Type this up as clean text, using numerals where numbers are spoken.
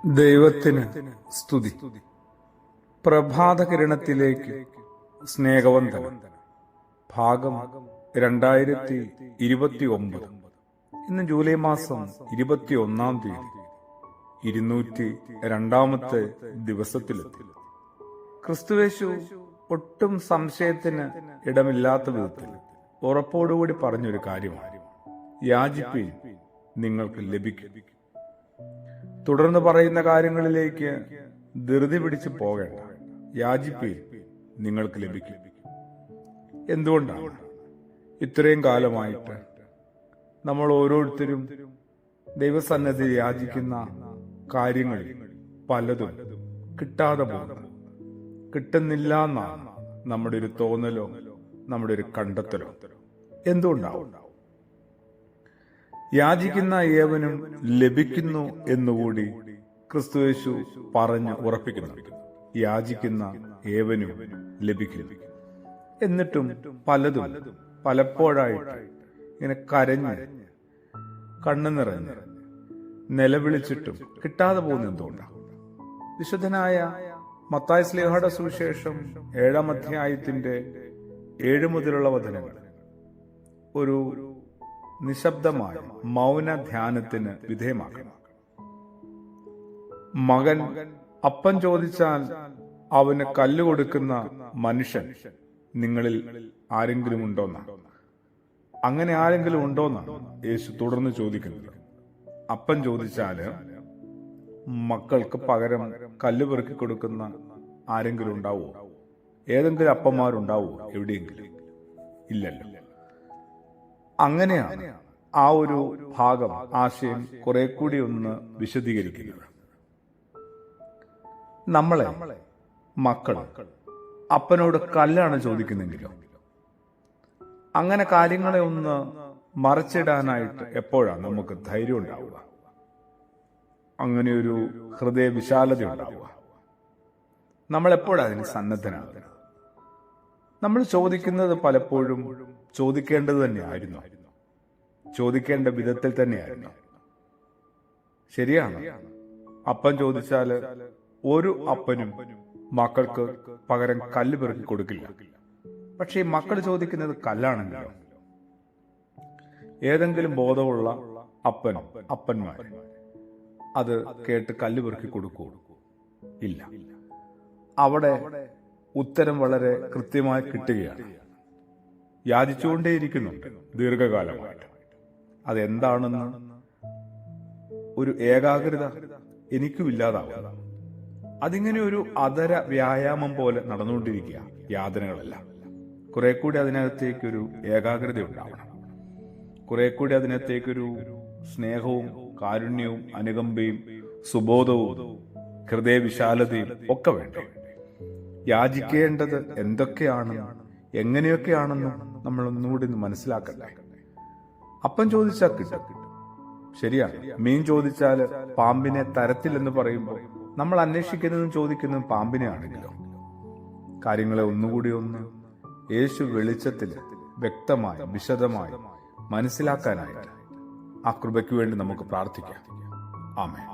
ദൈവത്തിന് സ്തുതി. പ്രഭാതകിരണത്തിലേക്ക് സ്നേഹവന്ദനം. ഭാഗം 2029. ഇന്ന് ജൂലൈ മാസം 21-ാം തീയതി 202-ാമത്തെ ദിവസത്തിലെത്തി. ക്രിസ്തുയേശു ഒട്ടും സംശയത്തിന് ഇടമില്ലാത്ത വിധത്തിൽ ഉറപ്പോടുകൂടി പറഞ്ഞൊരു കാര്യമാണ്: യാചിപ്പീൻ, നിങ്ങൾക്ക് ലഭിക്കും. തുടർന്ന് പറയുന്ന കാര്യങ്ങളിലേക്ക് ധൃതി പിടിച്ച് പോകേണ്ട. യാചിപ്പീൻ, നിങ്ങൾക്ക് ലഭിക്കും. എന്തുകൊണ്ടാണ് ഇത്രയും കാലമായിട്ട് നമ്മൾ ഓരോരുത്തരും ദൈവസന്നിധി യാചിക്കുന്ന കാര്യങ്ങളിൽ പലതും കിട്ടാതെ പോകുന്നു? കിട്ടുന്നില്ല എന്നാണ് നമ്മുടെ ഒരു തോന്നലോ നമ്മുടെ ഒരു കണ്ടെത്തലോ. എന്തുകൊണ്ടാവും? യാചിക്കുന്ന ഏവനും ലഭിക്കുന്നു എന്നുകൂടി ക്രിസ്തുയേശു പറഞ്ഞ് ഉറപ്പിക്കുന്നു. യാചിക്കുന്ന ഏവനും ലഭിക്കും. എന്നിട്ടും പലതും പലപ്പോഴായിട്ട് ഇങ്ങനെ കരഞ്ഞ് കണ്ണു നിറഞ്ഞ് നിലവിളിച്ചിട്ടും കിട്ടാതെ പോകുന്ന എന്തുകൊണ്ടാണ്? വിശുദ്ധനായ മത്തായി ശ്ലീഹായുടെ സുവിശേഷം 7-ാം അധ്യായത്തിന്റെ 7 മുതലുള്ള വചനങ്ങൾ ഒരു നിശബ്ദമായ മൗന ധ്യാനത്തിന് വിധേയമാക്കണം. മകൻ അപ്പൻ ചോദിച്ചാൽ അവന് കല്ല് കൊടുക്കുന്ന മനുഷ്യൻ നിങ്ങളിൽ ആരെങ്കിലും ഉണ്ടോന്നാണ്. അങ്ങനെ ആരെങ്കിലും ഉണ്ടോന്നാണ് യേശു തുടർന്ന് ചോദിക്കുന്നത്. അപ്പൻ ചോദിച്ചാല് മക്കൾക്ക് പകരം കല്ല് പെറുക്കി കൊടുക്കുന്ന ആരെങ്കിലും ഉണ്ടാവോ? ഏതെങ്കിലും അപ്പന്മാരുണ്ടാവോ എവിടെയെങ്കിലും? ഇല്ലല്ലോ. അങ്ങനെയാണ് ആ ഒരു ഭാഗം, ആശയം കുറെ കൂടി ഒന്ന് വിശദീകരിക്കുന്നത്. നമ്മളെ മക്കൾ അപ്പനോട് കല്ലാണ് ചോദിക്കുന്നെങ്കിലോ? അങ്ങനെ കാര്യങ്ങളെ ഒന്ന് മറച്ചിടാനായിട്ട് എപ്പോഴാണ് നമുക്ക് ധൈര്യം ഉണ്ടാവുക? അങ്ങനെ ഒരു ഹൃദയ വിശാലത ഉണ്ടാവുക? നമ്മൾ എപ്പോഴാണ് അതിന് സന്നദ്ധനാകുക? നമ്മൾ ചോദിക്കുന്നത് പലപ്പോഴും ചോദിക്കേണ്ടത് തന്നെയായിരുന്നു, ചോദിക്കേണ്ട വിധത്തിൽ തന്നെയായിരുന്നു. ശരിയാണ്, അപ്പൻ ചോദിച്ചാല് ഒരു അപ്പനും മക്കൾക്ക് പകരം കല്ല് പെറുക്കി കൊടുക്കില്ല. പക്ഷെ ഈ മക്കൾ ചോദിക്കുന്നത് കല്ലാണെങ്കിലോ? ഏതെങ്കിലും ബോധമുള്ള അപ്പന്മാർ അത് കേട്ട് കല്ല് പെറുക്കി കൊടുക്കൂ? ഇല്ല. അവിടെ ഉത്തരം വളരെ കൃത്യമായി കിട്ടുകയാണ്. യാചിച്ചുകൊണ്ടേയിരിക്കുന്നുണ്ട് ദീർഘകാലമായിട്ട്. അതെന്താണെന്ന് ഒരു ഏകാഗ്രത എനിക്കും ഇല്ലാതാവും. അതിങ്ങനെ ഒരു അധര വ്യായാമം പോലെ നടന്നുകൊണ്ടിരിക്കുക. യാതനകളെല്ലാം കുറെ കൂടി അതിനകത്തേക്കൊരു ഏകാഗ്രത ഉണ്ടാവണം. കുറെ കൂടി അതിനകത്തേക്കൊരു സ്നേഹവും കാരുണ്യവും അനുകമ്പയും സുബോധവും ഹൃദയ വിശാലതയും ഒക്കെ വേണ്ട. യാചിക്കേണ്ടത് എന്തൊക്കെയാണെന്നും എങ്ങനെയൊക്കെയാണെന്നും നമ്മൾ ഒന്നുകൂടി മനസ്സിലാക്കണ്ടേ? അപ്പൻ ചോദിച്ചാൽ കിട്ടും, ശരിയാണ്. മീൻ ചോദിച്ചാൽ പാമ്പിനെ തരത്തില്ലെന്ന് പറയുമ്പോൾ നമ്മൾ അന്വേഷിക്കുന്നതും ചോദിക്കുന്നതും പാമ്പിനെ ആണെങ്കിലോ? കാര്യങ്ങളെ ഒന്നുകൂടി ഒന്ന് യേശു വെളിച്ചത്തിൽ വ്യക്തമായി വിശദമായി മനസ്സിലാക്കാനായിട്ട് ആ കൃപയ്ക്ക് വേണ്ടി നമുക്ക് പ്രാർത്ഥിക്കാം. ആമേൻ.